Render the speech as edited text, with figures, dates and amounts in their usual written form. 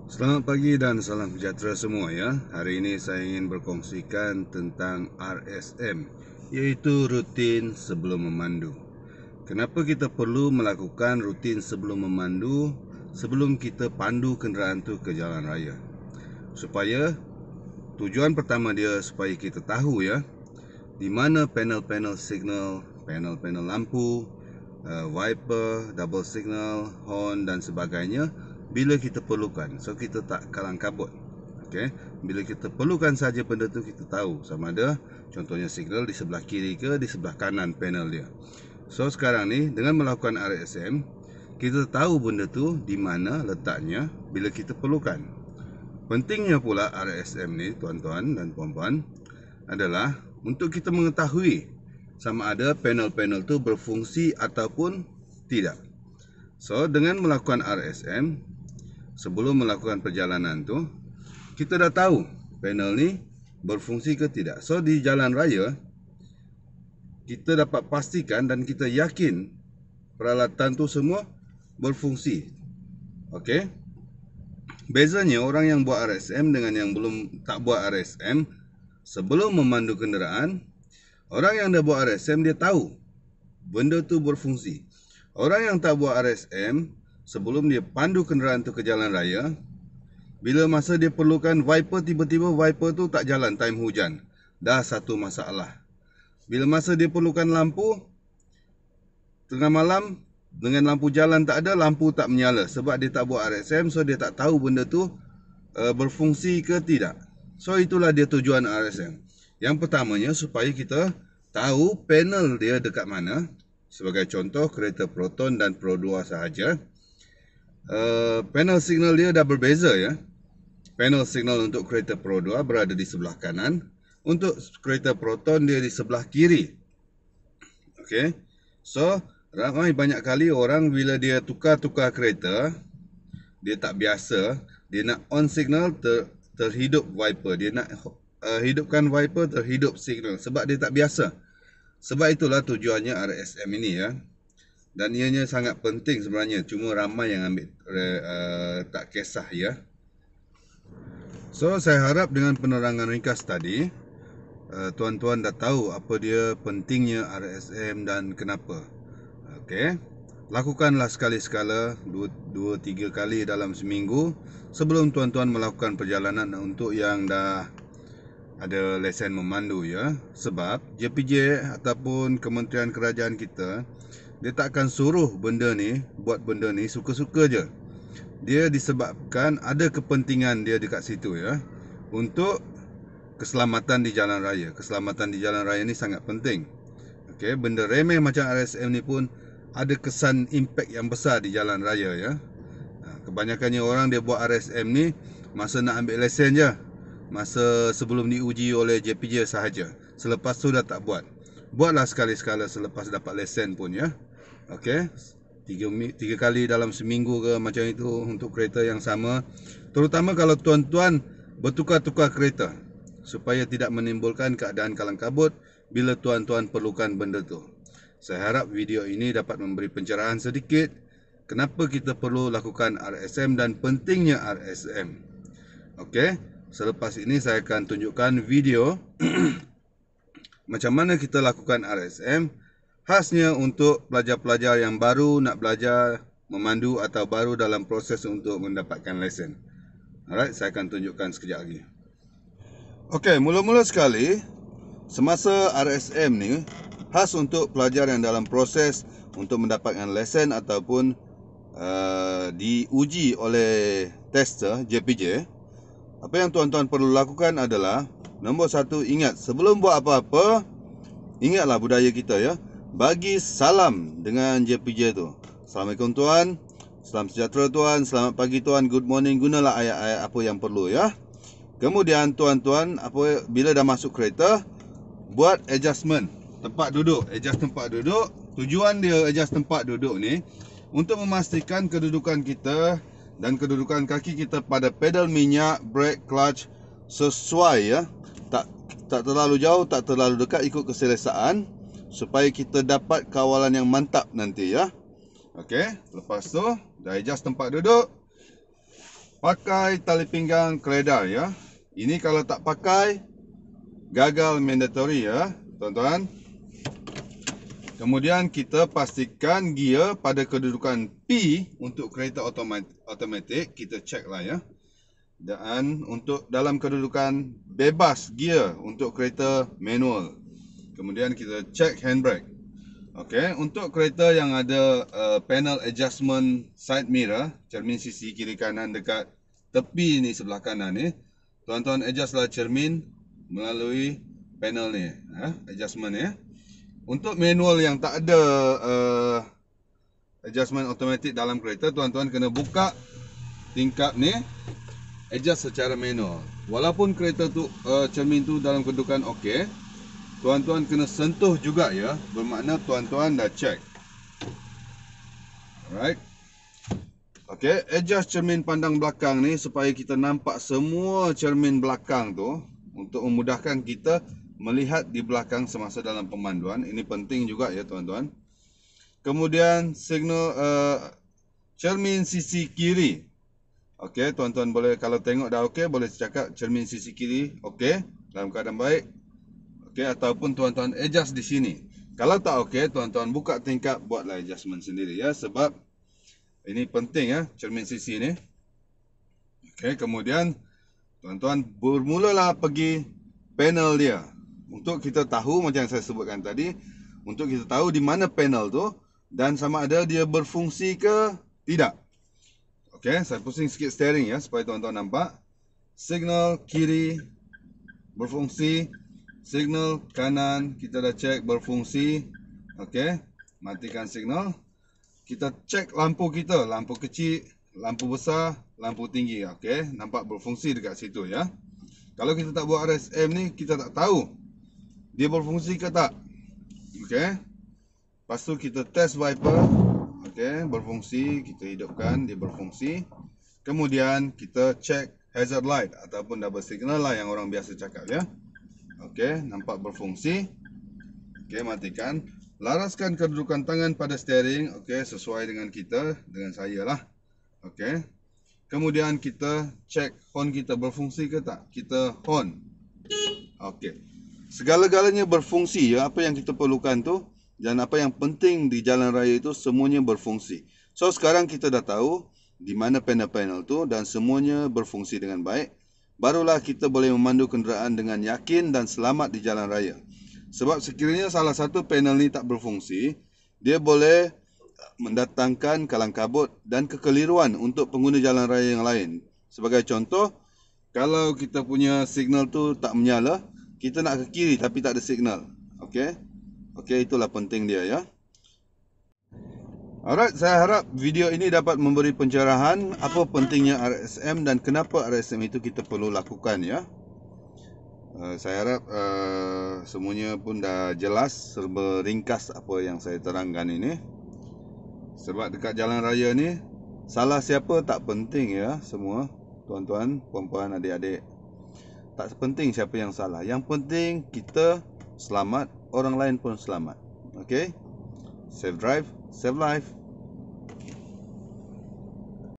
Selamat pagi dan salam sejahtera semua ya. Hari ini saya ingin berkongsikan tentang RSM, iaitu rutin sebelum memandu. Kenapa kita perlu melakukan rutin sebelum memandu, sebelum kita pandu kenderaan tu ke jalan raya? Supaya tujuan pertama dia supaya kita tahu ya, di mana panel-panel signal, panel-panel lampu, wiper, double signal, horn dan sebagainya bila kita perlukan. So kita tak kalang kabut. Okey, bila kita perlukan saja benda tu, kita tahu sama ada contohnya signal di sebelah kiri ke di sebelah kanan panel dia. So sekarang ni dengan melakukan RSM, kita tahu benda tu di mana letaknya bila kita perlukan. Pentingnya pula RSM ni tuan-tuan dan puan-puan adalah untuk kita mengetahui sama ada panel-panel tu berfungsi ataupun tidak. So dengan melakukan RSM, sebelum melakukan perjalanan tu, kita dah tahu panel ni berfungsi ke tidak. So di jalan raya, kita dapat pastikan dan kita yakin peralatan tu semua berfungsi. Okey. Bezanya orang yang buat RSM dengan yang belum tak buat RSM, sebelum memandu kenderaan, orang yang dah buat RSM dia tahu benda tu berfungsi. Orang yang tak buat RSM, sebelum dia pandu kenderaan tu ke jalan raya, bila masa dia perlukan wiper, tiba-tiba wiper tu tak jalan time hujan. Dah satu masalah. Bila masa dia perlukan lampu, tengah malam dengan lampu jalan tak ada, lampu tak menyala sebab dia tak buat RSM, so dia tak tahu benda tu berfungsi ke tidak. So itulah dia tujuan RSM. Yang pertamanya supaya kita tahu panel dia dekat mana. Sebagai contoh kereta Proton dan Pro 2 sahaja, panel signal dia dah berbeza ya. Panel signal untuk kereta Pro 2 berada di sebelah kanan, untuk kereta Proton dia di sebelah kiri. Okey. So ramai banyak kali orang bila dia tukar-tukar kereta, dia tak biasa, dia nak on signal terhidup wiper, dia nak hidupkan wiper terhidup signal sebab dia tak biasa. Sebab itulah tujuannya RSM ini ya. Dan ianya sangat penting sebenarnya, cuma ramai yang ambil tak kisah ya. So saya harap dengan penerangan ringkas tadi, tuan-tuan dah tahu apa dia pentingnya RSM dan kenapa. Okey. Lakukanlah sekali-sekala 2-3 kali dalam seminggu sebelum tuan-tuan melakukan perjalanan untuk yang dah ada lesen memandu ya. Sebab JPJ ataupun Kementerian Kerajaan kita, dia tak akan suruh benda ni, buat benda ni suka-suka je. Dia disebabkan ada kepentingan dia dekat situ ya, untuk keselamatan di jalan raya. Keselamatan di jalan raya ni sangat penting. Okey, benda remeh macam RSM ni pun ada kesan impak yang besar di jalan raya ya. Kebanyakannya orang dia buat RSM ni masa nak ambil lesen je, masa sebelum diuji oleh JPJ sahaja. Selepas tu dah tak buat. Buatlah sekali-sekala selepas dapat lesen pun ya. Okey, 3 kali dalam seminggu ke macam itu untuk kereta yang sama. Terutama kalau tuan-tuan bertukar-tukar kereta, supaya tidak menimbulkan keadaan kalang kabut bila tuan-tuan perlukan benda tu. Saya harap video ini dapat memberi pencerahan sedikit kenapa kita perlu lakukan RSM dan pentingnya RSM. Okey, selepas ini saya akan tunjukkan video macam mana kita lakukan RSM, khasnya untuk pelajar-pelajar yang baru nak belajar memandu atau baru dalam proses untuk mendapatkan lesen. Alright, saya akan tunjukkan sekejap lagi. Okey, mula-mula sekali, semasa RSM ni khas untuk pelajar yang dalam proses untuk mendapatkan lesen ataupun diuji oleh tester JPJ. Apa yang tuan-tuan perlu lakukan adalah, nombor 1, ingat sebelum buat apa-apa, ingatlah budaya kita ya, bagi salam dengan JPJ tu. Assalamualaikum tuan, salam sejahtera tuan, selamat pagi tuan, good morning. Gunalah ayat-ayat apa yang perlu ya. Kemudian tuan-tuan bila dah masuk kereta, buat adjustment tempat duduk. Adjust tempat duduk. Tujuan dia adjust tempat duduk ni untuk memastikan kedudukan kita dan kedudukan kaki kita pada pedal minyak, brake, clutch sesuai ya. Tak terlalu jauh, tak terlalu dekat, ikut keselesaan supaya kita dapat kawalan yang mantap nanti ya. Okey, lepas tu dah adjust tempat duduk, pakai tali pinggang keledar ya. Ini kalau tak pakai gagal mandatory ya, tuan-tuan. Kemudian kita pastikan gear pada kedudukan P untuk kereta automatik, kita check lah ya. Dan untuk dalam kedudukan bebas gear untuk kereta manual. Kemudian kita check handbrake. Okey, untuk kereta yang ada panel adjustment side mirror, cermin sisi kiri kanan dekat tepi ni sebelah kanan ni, tuan-tuan adjustlah cermin melalui panel ni, adjustment ni. Untuk manual yang tak ada adjustment automatic dalam kereta, tuan-tuan kena buka tingkap ni, adjust secara manual. Walaupun kereta tu cermin tu dalam kedudukan okey, tuan-tuan kena sentuh juga ya, bermakna tuan-tuan dah check. Alright. Okey, adjust cermin pandang belakang ni supaya kita nampak semua cermin belakang tu untuk memudahkan kita melihat di belakang semasa dalam pemanduan. Ini penting juga ya tuan-tuan. Kemudian signal cermin sisi kiri. Okey, tuan-tuan boleh kalau tengok dah okey, boleh cakap cermin sisi kiri okey, dalam keadaan baik. Okey, ataupun tuan-tuan adjust di sini. Kalau tak okey, tuan-tuan buka tingkap, buatlah adjustment sendiri ya, sebab ini penting ya, cermin sisi ni. Okey, kemudian tuan-tuan bermulalah pergi panel dia. Untuk kita tahu macam yang saya sebutkan tadi, untuk kita tahu di mana panel tu dan sama ada dia berfungsi ke tidak. Okey, saya pusing sikit steering ya supaya tuan-tuan nampak. Signal kiri berfungsi. Signal kanan kita dah check berfungsi. Okey, matikan signal. Kita check lampu kita, lampu kecil, lampu besar, lampu tinggi. Okey, nampak berfungsi dekat situ ya. Kalau kita tak buat RSM ni, kita tak tahu dia berfungsi ke tak. Okey. Lepas tu kita test wiper. Okey, berfungsi, kita hidupkan, dia berfungsi. Kemudian kita check hazard light ataupun double signal lah yang orang biasa cakap ya. Okey, nampak berfungsi. Okey, matikan. Laraskan kedudukan tangan pada steering. Okey, sesuai dengan kita, dengan saya lah. Okey. Kemudian kita check horn kita berfungsi ke tak. Kita horn. Okey. Segala-galanya berfungsi ya. Apa yang kita perlukan tu dan apa yang penting di jalan raya itu semuanya berfungsi. So sekarang kita dah tahu di mana panel-panel tu dan semuanya berfungsi dengan baik. Barulah kita boleh memandu kenderaan dengan yakin dan selamat di jalan raya. Sebab sekiranya salah satu panel ni tak berfungsi, dia boleh mendatangkan kalang kabut dan kekeliruan untuk pengguna jalan raya yang lain. Sebagai contoh, kalau kita punya signal tu tak menyala, kita nak ke kiri tapi tak ada signal. Okey. Okey, itulah penting dia ya. Alright, saya harap video ini dapat memberi pencerahan apa pentingnya RSM dan kenapa RSM itu kita perlu lakukan ya. Saya harap semuanya pun dah jelas serba ringkas apa yang saya terangkan ini. Sebab dekat jalan raya ni, salah siapa tak penting ya semua. Tuan-tuan, puan-puan, adik-adik. Tak penting siapa yang salah. Yang penting kita selamat, orang lain pun selamat. Okay? Safe drive, save life.